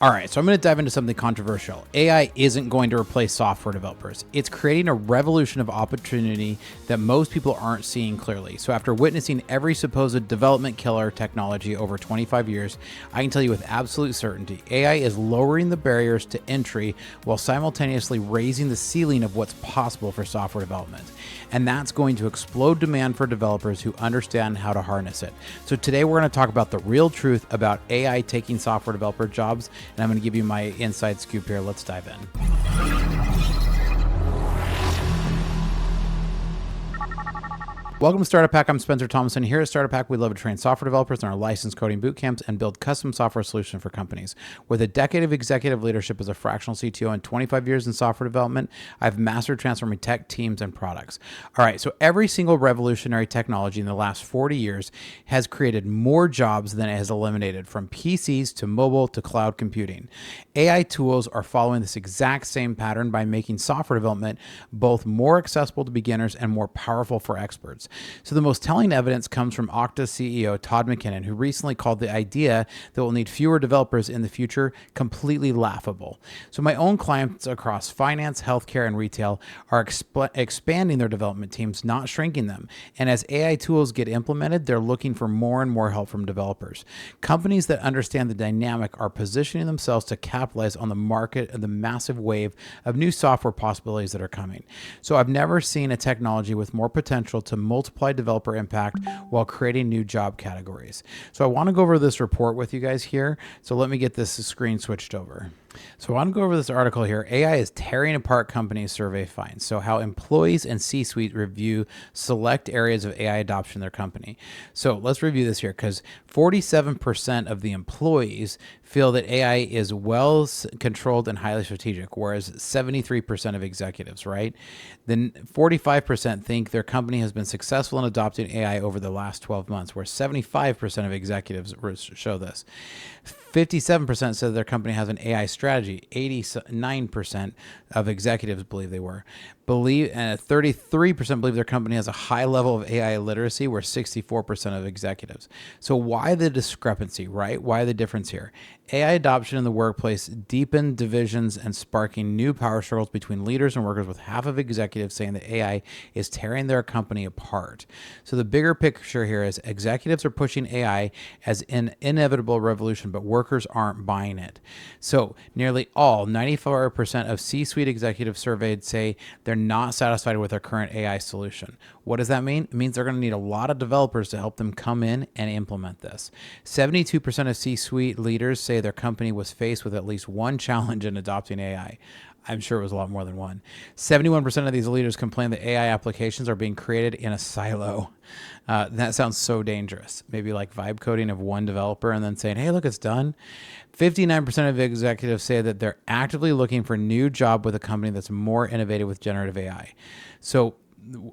All right, so I'm going to dive into something controversial. AI isn't going to replace software developers. It's creating a revolution of opportunity that most people aren't seeing clearly. So after witnessing every supposed development killer technology over 25 years, I can tell you with absolute certainty, AI is lowering the barriers to entry while simultaneously raising the ceiling of what's possible for software development. And that's going to explode demand for developers who understand how to harness it. So today we're going to talk about the real truth about AI taking software developer jobs, and I'm going to give you my inside scoop here. Let's dive in. Welcome to Startup Pack. I'm Spencer Thomason. Here at Startup Pack, we love to train software developers in our licensed coding boot camps and build custom software solutions for companies. With a decade of executive leadership as a fractional CTO and 25 years in software development, I've mastered transforming tech teams and products. All right, so every single revolutionary technology in the last 40 years has created more jobs than it has eliminated, from PCs to mobile to cloud computing. AI tools are following this exact same pattern by making software development both more accessible to beginners and more powerful for experts. So the most telling evidence comes from Okta CEO Todd McKinnon, who recently called the idea that we'll need fewer developers in the future completely laughable. So my own clients across finance, healthcare, and retail are expanding their development teams, not shrinking them. And as AI tools get implemented, they're looking for more and more help from developers. Companies that understand the dynamic are positioning themselves to capitalize on the market and the massive wave of new software possibilities that are coming. So I've never seen a technology with more potential to multiply developer impact while creating new job categories. So I want to go over this report with you guys here. So let me get this screen switched over. So I want to go over this article here. AI is tearing apart companies, survey finds. So how employees and C-suite review select areas of AI adoption in their company. So let's review this here, because 47% of the employees feel that AI is well controlled and highly strategic, whereas 73% of executives, right? Then 45% think their company has been successful in adopting AI over the last 12 months, where 75% of executives show this. 57% said their company has an AI strategy. 89% of executives believe they were. 33% believe their company has a high level of AI literacy, where 64% of executives. So why the discrepancy, right? Why the difference here? AI adoption in the workplace deepened divisions and sparking new power struggles between leaders and workers, with half of executives saying that AI is tearing their company apart. So the bigger picture here is executives are pushing AI as an inevitable revolution, but workers aren't buying it. So nearly all, 94% of C-suite executives surveyed say they're not satisfied with their current AI solution. What does that mean? It means they're going to need a lot of developers to help them come in and implement this. 72% of C-suite leaders say their company was faced with at least one challenge in adopting AI. I'm sure it was a lot more than one. 71% of these leaders complain that AI applications are being created in a silo. That sounds so dangerous. Maybe like vibe coding of one developer and then saying, hey, look, it's done. 59% of executives say that they're actively looking for a new job with a company that's more innovative with generative AI. So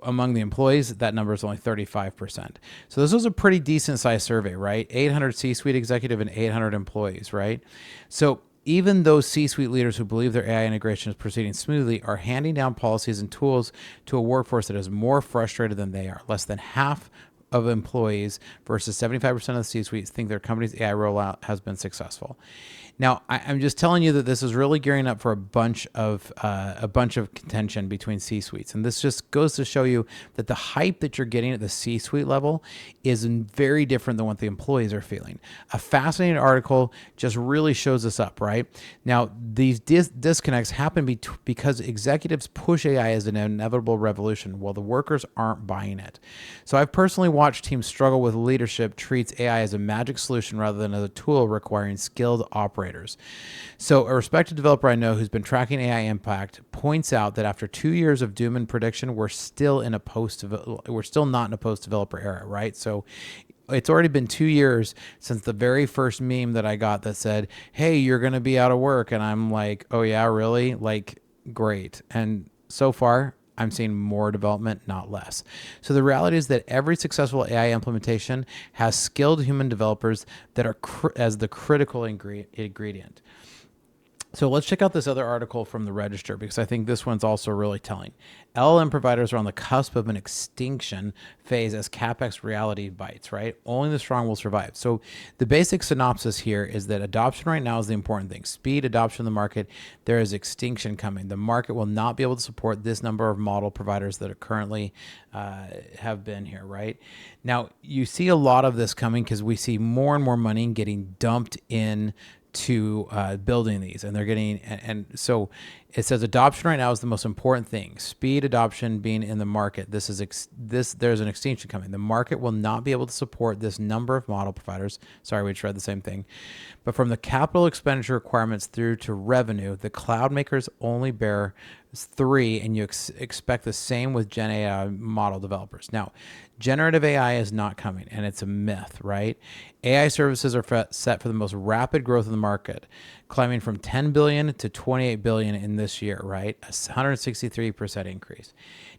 among the employees, that number is only 35%. So this was a pretty decent sized survey, right? 800 C-suite executive and 800 employees, right? So even those C-suite leaders who believe their AI integration is proceeding smoothly are handing down policies and tools to a workforce that is more frustrated than they are. Less than half of employees versus 75% of the C-suites think their company's AI rollout has been successful. Now, I'm just telling you that this is really gearing up for a bunch of contention between C-suites, and this just goes to show you that the hype that you're getting at the C-suite level is very different than what the employees are feeling. A fascinating article just really shows this up, right? Now, these disconnects happen because executives push AI as an inevitable revolution, while the workers aren't buying it. So I've personally watched teams struggle with leadership treats AI as a magic solution rather than as a tool requiring skilled operators. So a respected developer I know who's been tracking AI impact points out that after 2 years of doom and prediction, we're still not in a post-developer era, right? So it's already been 2 years since the very first meme that I got that said, hey, you're going to be out of work. And I'm like, oh yeah, really? Like, great. And so far, I'm seeing more development, not less. So the reality is that every successful AI implementation has skilled human developers that are as the critical ingredient. So let's check out this other article from the Register because I think this one's also really telling. LLM providers are on the cusp of an extinction phase as CapEx reality bites, right? Only the strong will survive. So the basic synopsis here is that adoption right now is the important thing. Speed, adoption in the market, there is extinction coming. The market will not be able to support this number of model providers that are currently have been here, right? Now, you see a lot of this coming because we see more and more money getting dumped in to building these, and they're getting and so it says adoption right now is the most important thing. Speed, adoption being in the market. There's an extinction coming. The market will not be able to support this number of model providers. Sorry, we just read the same thing. But from the capital expenditure requirements through to revenue, the cloud makers only bear 3, and you expect the same with Gen AI model developers. Now, generative AI is not coming, and it's a myth, right? AI services are set for the most rapid growth in the market, climbing from 10 billion to 28 billion in this year, right? A 163% increase.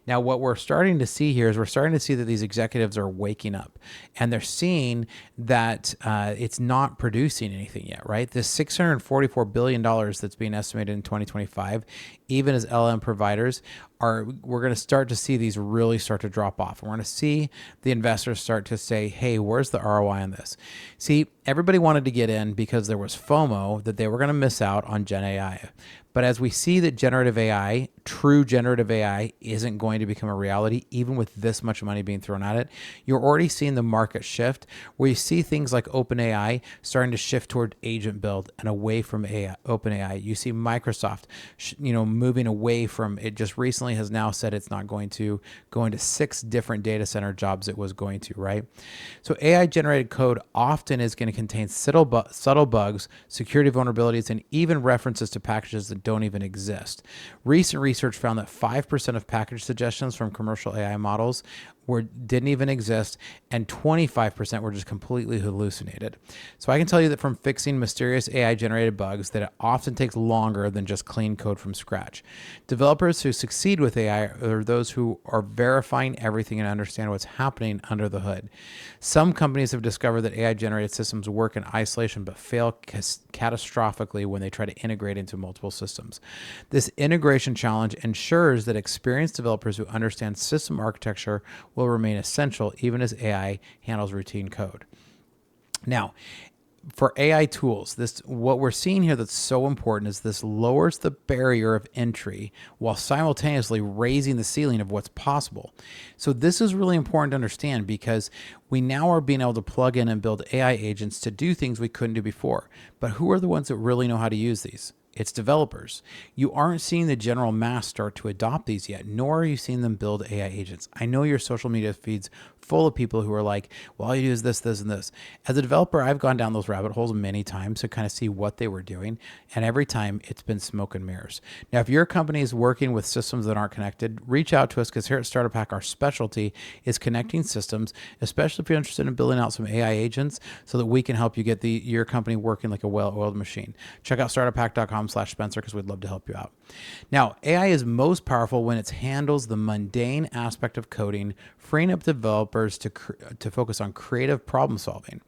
Now, what we're starting to see here is we're starting to see that these executives are waking up, and they're seeing that it's not producing anything yet, right? This $644 billion that's being estimated in 2025, even as LM providers, we're going to start to see these really start to drop off. And we're going to see the investors start to say, hey, where's the ROI on this? See, everybody wanted to get in because there was FOMO that they were going to miss out on Gen AI. But as we see that generative AI, true generative AI, isn't going to become a reality, even with this much money being thrown at it, you're already seeing the market shift where you see things like OpenAI starting to shift toward agent build and away from OpenAI. You see Microsoft, moving away from it. Just recently has now said it's not going to go into 6 different data center jobs it was going to, right? So AI generated code often is going to contain subtle bugs, security vulnerabilities, and even references to packages that don't even exist. Recent research found that 5% of package suggestions from commercial AI models didn't even exist, and 25% were just completely hallucinated. So I can tell you that from fixing mysterious AI-generated bugs, that it often takes longer than just clean code from scratch. Developers who succeed with AI are those who are verifying everything and understand what's happening under the hood. Some companies have discovered that AI-generated systems work in isolation but fail catastrophically when they try to integrate into multiple systems. This integration challenge ensures that experienced developers who understand system architecture will remain essential even as AI handles routine code. Now, for AI tools, what we're seeing here that's so important is this lowers the barrier of entry while simultaneously raising the ceiling of what's possible. So this is really important to understand because we now are being able to plug in and build AI agents to do things we couldn't do before. But who are the ones that really know how to use these? It's developers. You aren't seeing the general mass start to adopt these yet, nor are you seeing them build AI agents. I know your social media feeds full of people who are like, well, all you do is this, this, and this. As a developer, I've gone down those rabbit holes many times to kind of see what they were doing. And every time it's been smoke and mirrors. Now, if your company is working with systems that aren't connected, reach out to us because here at Startup Hack, our specialty is connecting systems, especially if you're interested in building out some AI agents so that we can help you get your company working like a well-oiled machine. Check out startuphack.com/Spencer because we'd love to help you out. Now, AI is most powerful when it handles the mundane aspect of coding, freeing up developers to focus on creative problem solving.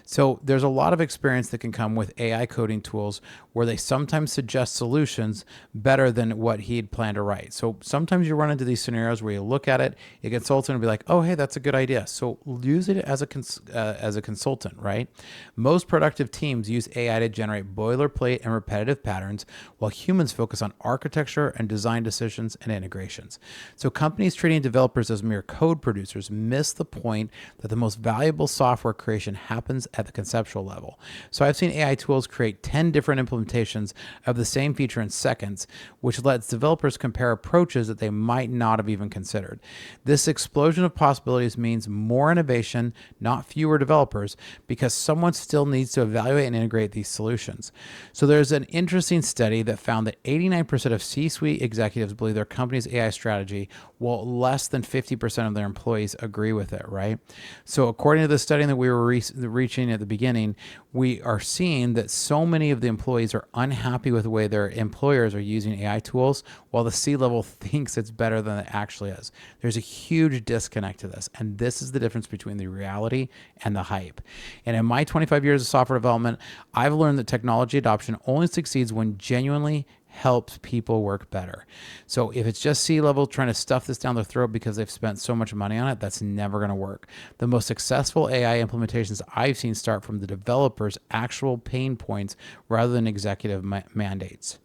So there's a lot of experience that can come with AI coding tools where they sometimes suggest solutions better than what he'd planned to write. So sometimes you run into these scenarios where you look at it, a consultant will be like, oh, hey, that's a good idea. So use it as a consultant, right? Most productive teams use AI to generate boilerplate and repetitive patterns while humans focus on architecture and design decisions and integrations. So companies treating developers as mere code producers miss the point that the most valuable software creation happens at the conceptual level. So I've seen AI tools create 10 different implementations of the same feature in seconds, which lets developers compare approaches that they might not have even considered. This explosion of possibilities means more innovation, not fewer developers, because someone still needs to evaluate and integrate these solutions. So there's an interesting study that found that 89% of C-suite executives believe their company's AI strategy, while less than 50% of their employees agree with it, right? So according to the study that we were reaching at the beginning, we are seeing that so many of the employees are unhappy with the way their employers are using AI tools, while the C-level thinks it's better than it actually is. There's a huge disconnect to this, and this is the difference between the reality and the hype. And in my 25 years of software development, I've learned that technology adoption only succeeds when genuinely helps people work better. So if it's just C-level trying to stuff this down their throat because they've spent so much money on it, that's never going to work. The most successful AI implementations I've seen start from the developers' actual pain points rather than executive mandates.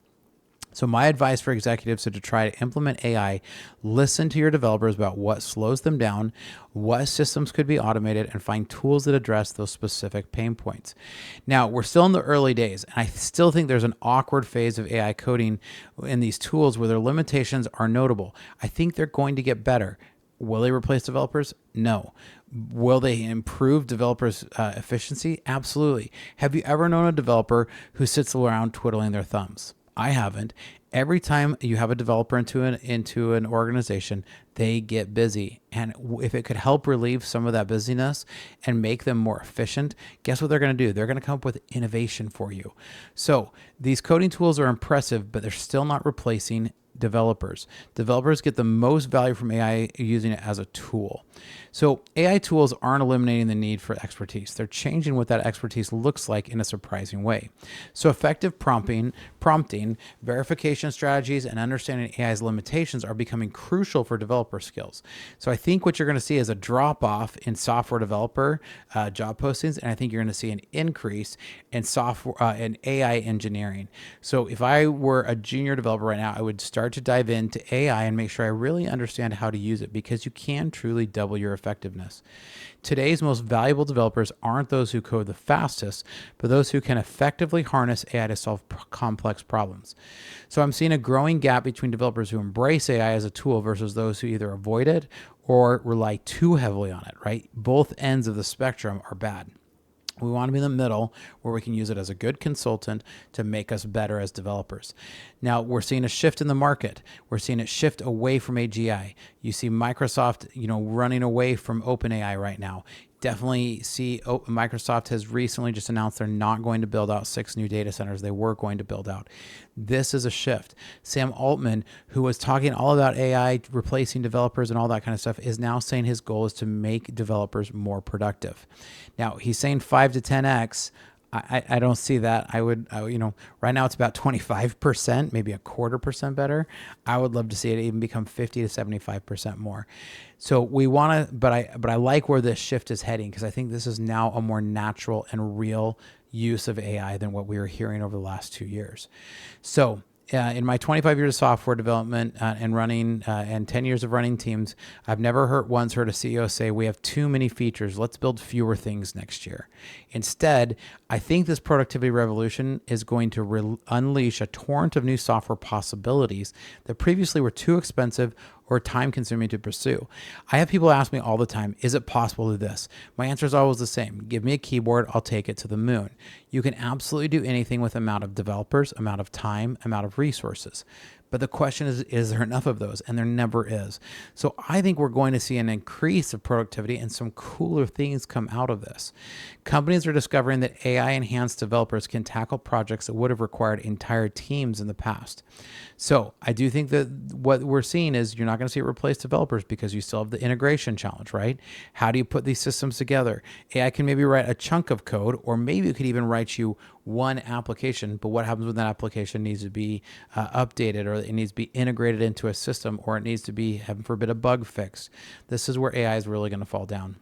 So my advice for executives is to try to implement AI, listen to your developers about what slows them down, what systems could be automated, and find tools that address those specific pain points. Now, we're still in the early days, and I still think there's an awkward phase of AI coding in these tools where their limitations are notable. I think they're going to get better. Will they replace developers? No. Will they improve developers' efficiency? Absolutely. Have you ever known a developer who sits around twiddling their thumbs? I haven't. Every time you have a developer into an organization, they get busy. And if it could help relieve some of that busyness and make them more efficient, guess what they're going to do? They're going to come up with innovation for you. So these coding tools are impressive, but they're still not replacing developers. Developers get the most value from AI using it as a tool. So AI tools aren't eliminating the need for expertise. They're changing what that expertise looks like in a surprising way. So effective prompting, verification strategies, and understanding AI's limitations are becoming crucial for developer skills. So I think what you're going to see is a drop off in software developer job postings, and I think you're going to see an increase in software in AI engineering. So if I were a junior developer right now, I would start to dive into AI and make sure I really understand how to use it, because you can truly double your effectiveness. Today's most valuable developers aren't those who code the fastest, but those who can effectively harness AI to solve complex problems. So I'm seeing a growing gap between developers who embrace AI as a tool versus those who either avoid it or rely too heavily on it, right? Both ends of the spectrum are bad. We want to be in the middle where we can use it as a good consultant to make us better as developers. Now, we're seeing a shift in the market. We're seeing it shift away from AGI. You see Microsoft, running away from OpenAI right now. Definitely see Microsoft has recently just announced they're not going to build out 6 new data centers they were going to build out. This is a shift. Sam Altman, who was talking all about AI replacing developers and all that kind of stuff, is now saying his goal is to make developers more productive. Now, he's saying 5 to 10x. I don't see that. Right now it's about 25%, maybe a 0.25% better. I would love to see it even become 50 to 75% more. So we want to, but I like where this shift is heading, because I think this is now a more natural and real use of AI than what we were hearing over the last 2 years. So in my 25 years of software development and running and 10 years of running teams, I've never once heard a CEO say, we have too many features, let's build fewer things next year. Instead, I think this productivity revolution is going to unleash a torrent of new software possibilities that previously were too expensive or time consuming to pursue. I have people ask me all the time, is it possible to do this? My answer is always the same. Give me a keyboard, I'll take it to the moon. You can absolutely do anything with amount of developers, amount of time, amount of resources. But the question is there enough of those? And there never is. So I think we're going to see an increase of productivity and some cooler things come out of this. Companies are discovering that AI-enhanced developers can tackle projects that would have required entire teams in the past. So I do think that what we're seeing is you're not going to see it replace developers, because you still have the integration challenge, right? How do you put these systems together? AI can maybe write a chunk of code, or maybe it could even write you one application, but what happens when that application needs to be updated, or it needs to be integrated into a system, or it needs to be, heaven forbid, a bug fixed? This is where AI is really going to fall down.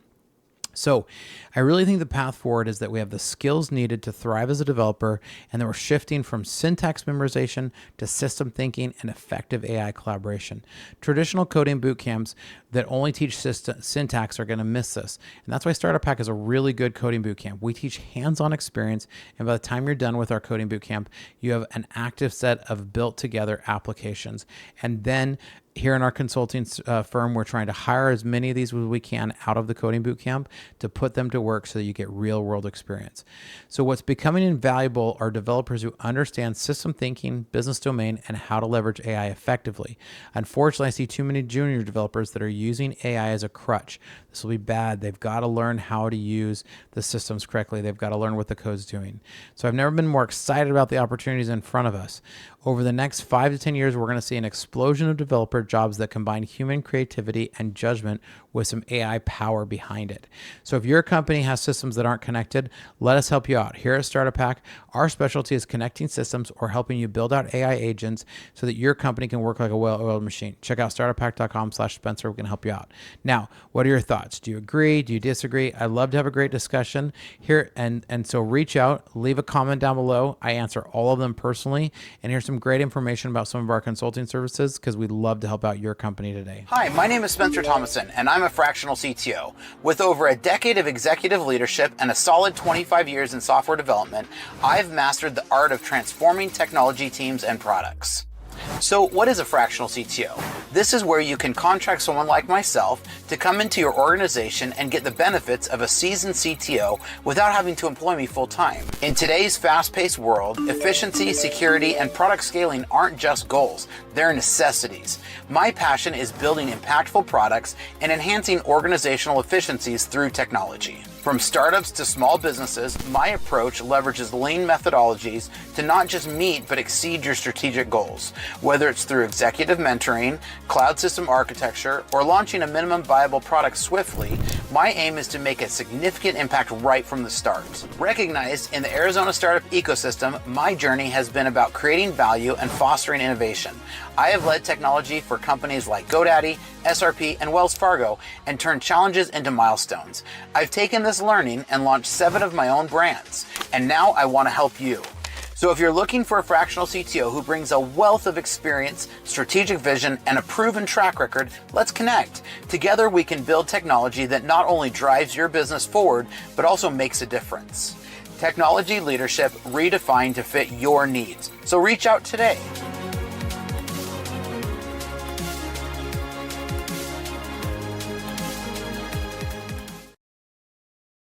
So I really think the path forward is that we have the skills needed to thrive as a developer, and that we're shifting from syntax memorization to system thinking and effective AI collaboration. Traditional coding boot camps that only teach syntax are going to miss this. And that's why Startup Hack is a really good coding boot camp. We teach hands-on experience, and by the time you're done with our coding boot camp, you have an active set of built together applications. And then Here in our consulting firm, we're trying to hire as many of these as we can out of the coding bootcamp to put them to work so that you get real world experience. So what's becoming invaluable are developers who understand system thinking, business domain, and how to leverage AI effectively. Unfortunately, I see too many junior developers that are using AI as a crutch. This will be bad. They've got to learn how to use the systems correctly. They've got to learn what the code's doing. So I've never been more excited about the opportunities in front of us. Over the next 5 to 10 years, we're going to see an explosion of developer jobs that combine human creativity and judgment with some AI power behind it. So if your company has systems that aren't connected, let us help you out. Here at Startup Hack, our specialty is connecting systems or helping you build out AI agents so that your company can work like a well-oiled machine. Check out startuphack.com/Spencer. We can help you out. Now, what are your thoughts? Do you agree? Do you disagree? I'd love to have a great discussion here. And so reach out, leave a comment down below. I answer all of them personally. And here's some great information about some of our consulting services because we'd love to help out your company today. Hi, my name is Spencer Thomason, and I'm a fractional CTO. With over a decade of executive leadership and a solid 25 years in software development, I've mastered the art of transforming technology teams and products. So what is a fractional CTO? This is where you can contract someone like myself to come into your organization and get the benefits of a seasoned CTO without having to employ me full time. In today's fast-paced world, efficiency, security, and product scaling aren't just goals, they're necessities. My passion is building impactful products and enhancing organizational efficiencies through technology. From startups to small businesses, my approach leverages lean methodologies to not just meet but exceed your strategic goals. Whether it's through executive mentoring, cloud system architecture, or launching a minimum viable product swiftly, my aim is to make a significant impact right from the start. Recognized in the Arizona startup ecosystem, my journey has been about creating value and fostering innovation. I have led technology for companies like GoDaddy, SRP, and Wells Fargo and turned challenges into milestones. I've taken this learning and launched 7 of my own brands, and now I want to help you. So if you're looking for a fractional CTO who brings a wealth of experience, strategic vision, and a proven track record, let's connect. Together we can build technology that not only drives your business forward, but also makes a difference. Technology leadership redefined to fit your needs. So reach out today.